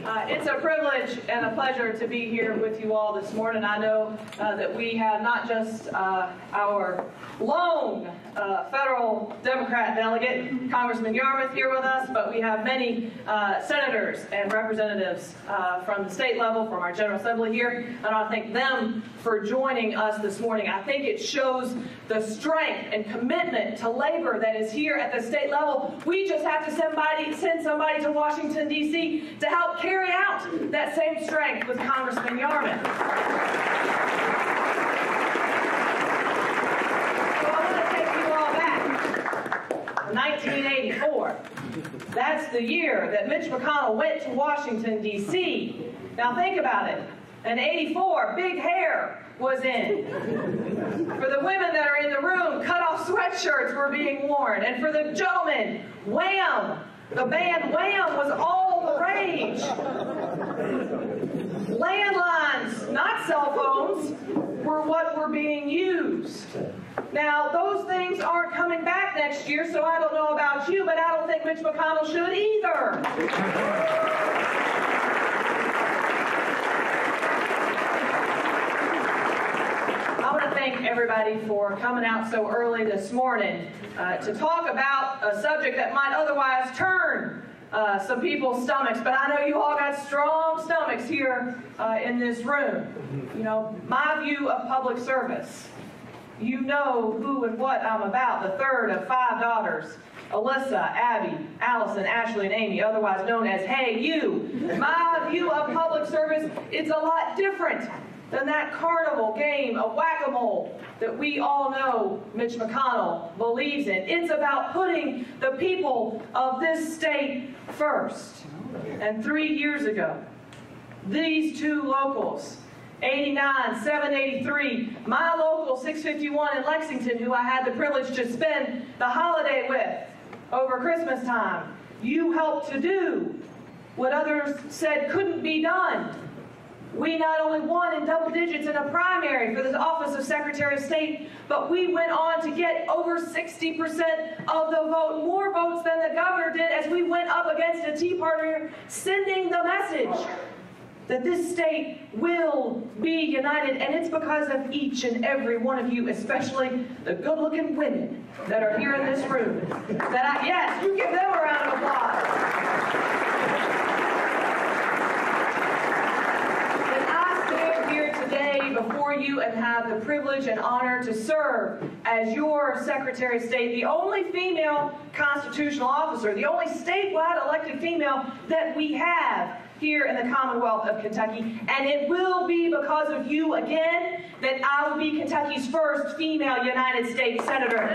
It's a privilege and a pleasure to be here with you all this morning. I know that we have not just our lone federal Democrat delegate, Congressman Yarmouth, here with us, but we have many senators and representatives from the state level, from our General Assembly here, and I want to thank them for joining us this morning. I think it shows the strength and commitment to labor that is here at the state level. We just have to send somebody to Washington, D.C. to help carry out that same strength with Congressman Yarmouth. So I want to take you all back to 1984. That's the year that Mitch McConnell went to Washington, D.C. Now think about it. In 84, big hair was in. For the women that are in the room, cut-off sweatshirts were being worn. And for the gentlemen, Wham! The band Wham! Was all the rage. Landlines, not cell phones, were what were being used. Now, those things aren't coming back next year, so I don't know about you, but I don't think Mitch McConnell should either. Thank everybody for coming out so early this morning to talk about a subject that might otherwise turn some people's stomachs, but I know you all got strong stomachs here in this room. You know, my view of public service. You know who and what I'm about, the third of 5 daughters, Alyssa, Abby, Allison, Ashley, and Amy, otherwise known as Hey You. My view of public service, it's a lot different than that carnival game of whack-a-mole that we all know Mitch McConnell believes in. It's about putting the people of this state first. And 3 years ago, these two locals, 89, 783, my local 651 in Lexington, who I had the privilege to spend the holiday with over Christmas time, you helped to do what others said couldn't be done. We not only won in double digits in a primary for the office of Secretary of State, but we went on to get over 60% of the vote, more votes than the governor did, as we went up against a Tea Partier, sending the message that this state will be united, and it's because of each and every one of you, especially the good-looking women that are here in this room. Yes, you give them a round of applause. Today before you and have the privilege and honor to serve as your Secretary of State, the only female constitutional officer, the only statewide elected female that we have here in the Commonwealth of Kentucky. And it will be because of you again that I will be Kentucky's first female United States Senator.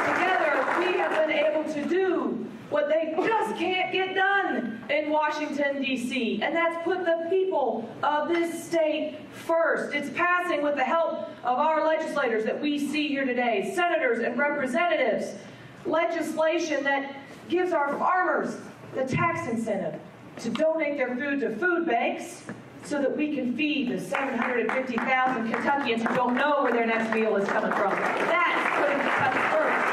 Together, we have been able to do what they just can't get done in Washington, D.C., and that's put the people of this state first. It's passing with the help of our legislators that we see here today, senators and representatives, legislation that gives our farmers the tax incentive to donate their food to food banks so that we can feed the 750,000 Kentuckians who don't know where their next meal is coming from. That's putting Kentucky first.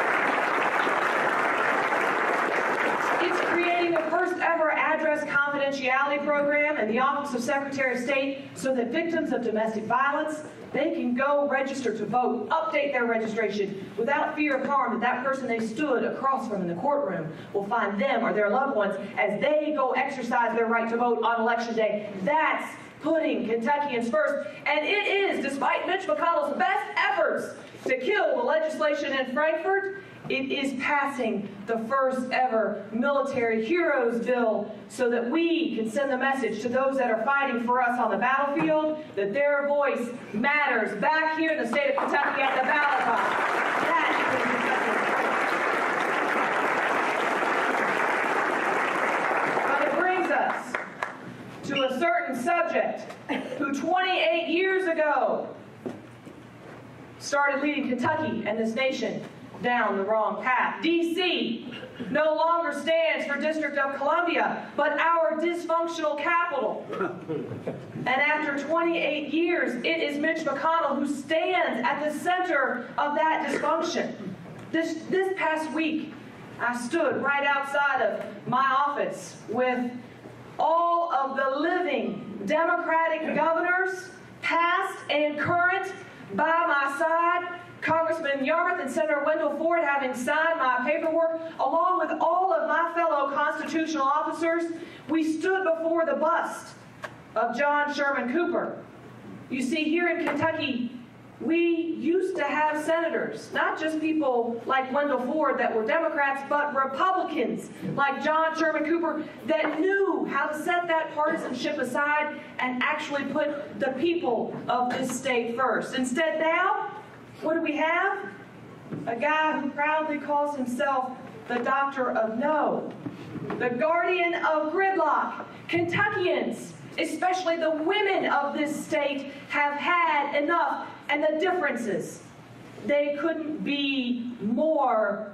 Creating the first ever address confidentiality program in the Office of Secretary of State so that victims of domestic violence, they can go register to vote, update their registration without fear of harm that that person they stood across from in the courtroom will find them or their loved ones as they go exercise their right to vote on Election Day. That's putting Kentuckians first. And it is, despite Mitch McConnell's best efforts to kill the legislation in Frankfurt, it is passing the first ever military heroes bill so that we can send the message to those that are fighting for us on the battlefield that their voice matters back here in the state of Kentucky at the ballot box. But it brings us to a certain subject who 28 years ago started leading Kentucky and this nation down the wrong path. D.C. no longer stands for District of Columbia, but our dysfunctional capital. And after 28 years, it is Mitch McConnell who stands at the center of that dysfunction. This past week, I stood right outside of my office with all of the living Democratic governors, past and current, by my side. Congressman Yarmouth and Senator Wendell Ford having signed my paperwork, along with all of my fellow constitutional officers. We stood before the bust of John Sherman Cooper. You see, here in Kentucky, we used to have senators, not just people like Wendell Ford that were Democrats, but Republicans like John Sherman Cooper that knew how to set that partisanship aside and actually put the people of this state first. Instead now, what do we have? A guy who proudly calls himself the Doctor of No, the guardian of gridlock. Kentuckians, especially the women of this state, have had enough. And the differences, they couldn't be more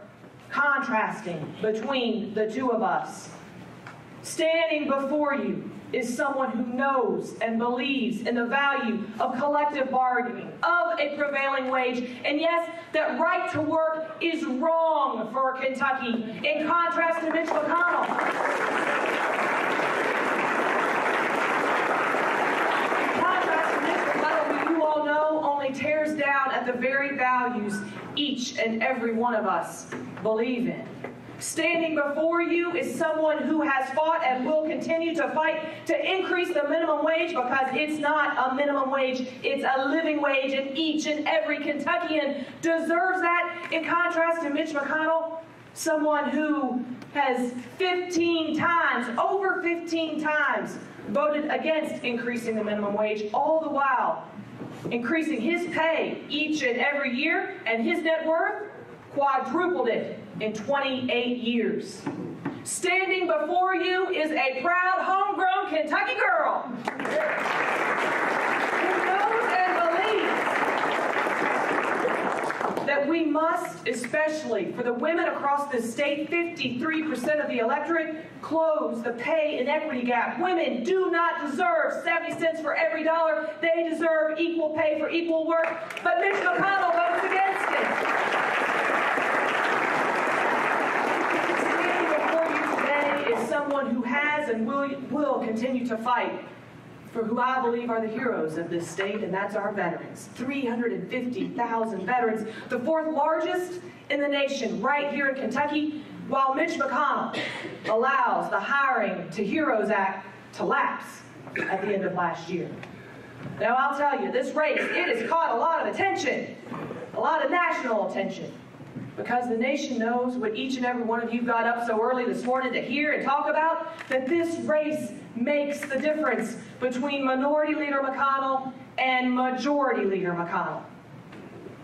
contrasting between the two of us. Standing before you is someone who knows and believes in the value of collective bargaining, of a prevailing wage, and yes, that right to work is wrong for Kentucky, in contrast to Mitch McConnell. Tears down at the very values each and every one of us believe in. Standing before you is someone who has fought and will continue to fight to increase the minimum wage, because it's not a minimum wage, it's a living wage, and each and every Kentuckian deserves that, in contrast to Mitch McConnell, someone who has 15 times, over 15 times, voted against increasing the minimum wage, all the while increasing his pay each and every year, and his net worth quadrupled it in 28 years. Standing before you is a proud, homegrown Kentucky girl who knows and believes that we must, especially for the women across this state, 53% of the electorate, close the pay inequity gap. Women do not deserve 70 cents for every dollar. They deserve equal pay for equal work. But Mitch McConnell votes against it. Standing before you today is someone who has and will continue to fight for who I believe are the heroes of this state, and that's our veterans. 350,000 veterans, the fourth largest in the nation, right here in Kentucky, while Mitch McConnell allows the Hiring to Heroes Act to lapse at the end of last year. Now, I'll tell you, this race, it has caught a lot of attention, a lot of national attention, because the nation knows what each and every one of you got up so early this morning to hear and talk about, that this race makes the difference between Minority Leader McConnell and Majority Leader McConnell.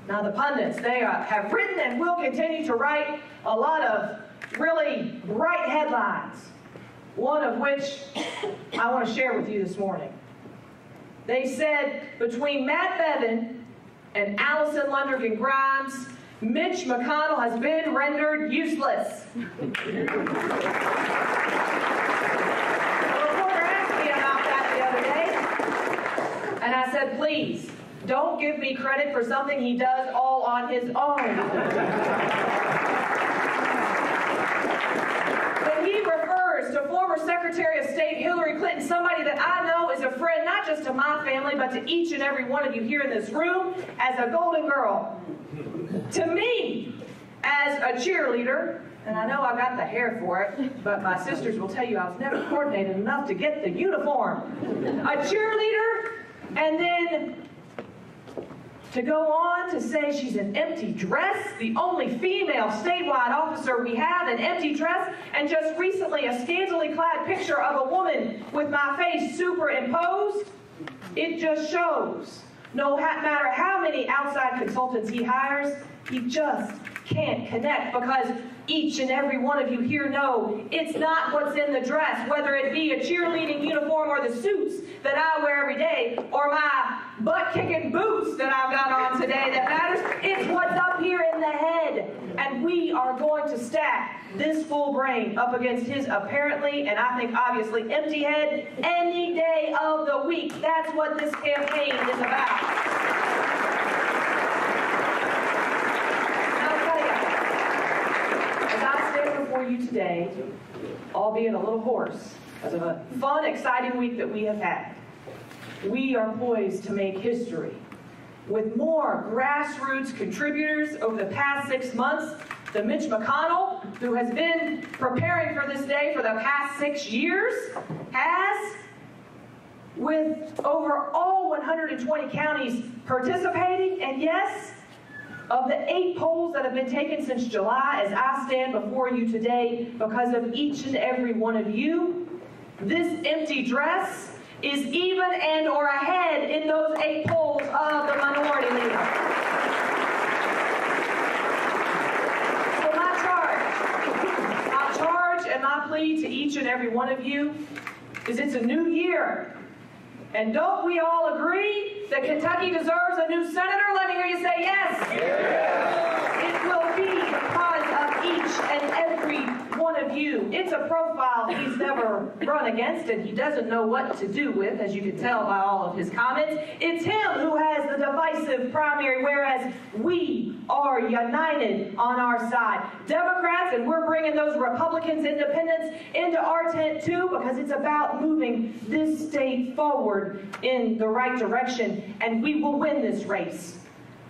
Now, the pundits, they have written and will continue to write a lot of really bright headlines, one of which I want to share with you this morning. They said, between Matt Bevin and Alison Lundergan Grimes, Mitch McConnell has been rendered useless. A reporter asked me about that the other day, and I said, please, don't give me credit for something he does all on his own. When he refers to former Secretary of State Hillary Clinton, somebody that I know is a friend not just to my family, but to each and every one of you here in this room, as a golden girl. To me, as a cheerleader, and I know I got the hair for it, but my sisters will tell you I was never coordinated enough to get the uniform. A cheerleader, and then to go on to say she's an empty dress, the only female statewide officer we have, an empty dress, and just recently a scantily clad picture of a woman with my face superimposed. It just shows, no matter how many outside consultants he hires, he just can't connect, because each and every one of you here know it's not what's in the dress, whether it be a cheerleading uniform or the suits that I wear every day, or my butt-kicking boots that I've got on today that matters. It's what's up here in the head. And we are going to stack this full brain up against his apparently, and I think obviously, empty head any day of the week. That's what this campaign is about. today, albeit a little hoarse, because of a fun, exciting week that we have had. We are poised to make history. With more grassroots contributors over the past 6 months than Mitch McConnell, who has been preparing for this day for the past 6 years, has, with over all 120 counties participating, and yes, of the 8 polls that have been taken since July, as I stand before you today, because of each and every one of you, this empty dress is even and or ahead in those 8 polls of the minority leader. So my charge and my plea to each and every one of you is it's a new year. And don't we all agree that Kentucky deserves a new senator? Let me hear you say yes. Yeah. It will be because of each and every one of you. It's a profile he's never run against and he doesn't know what to do with, as you can tell by all of his comments. It's him who has the divisive primary, whereas we are united on our side. Democrats, and we're bringing those Republicans, independents into our tent too, because it's about moving this state forward in the right direction, and we will win this race.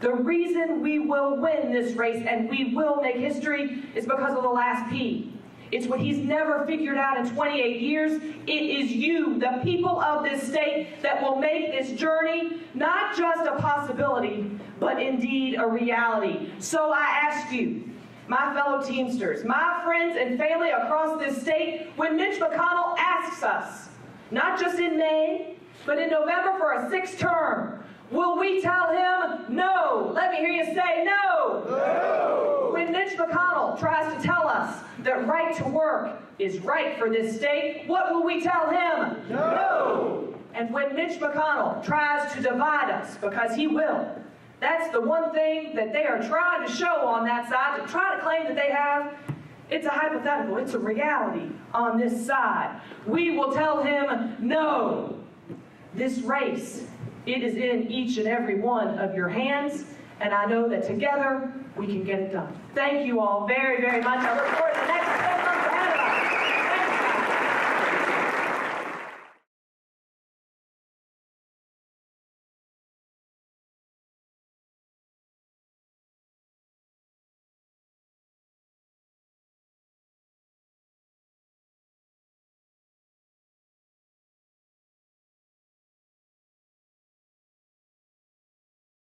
The reason we will win this race and we will make history is because of the last P. It's what he's never figured out in 28 years. It is you, the people of this state, that will make this journey not just a possibility, but indeed a reality. So I ask you, my fellow Teamsters, my friends and family across this state, when Mitch McConnell asks us, not just in May, but in November for a 6th term, will we tell him no? Let me hear you say no. No. When Mitch McConnell tries to tell us that right to work is right for this state, what will we tell him? No. And when Mitch McConnell tries to divide us, because he will, that's the one thing that they are trying to show on that side, to try to claim that they have. It's a hypothetical. It's a reality on this side. We will tell him no. This race, it is in each and every one of your hands, and I know that together we can get it done. Thank you all very, very much. I look forward to the next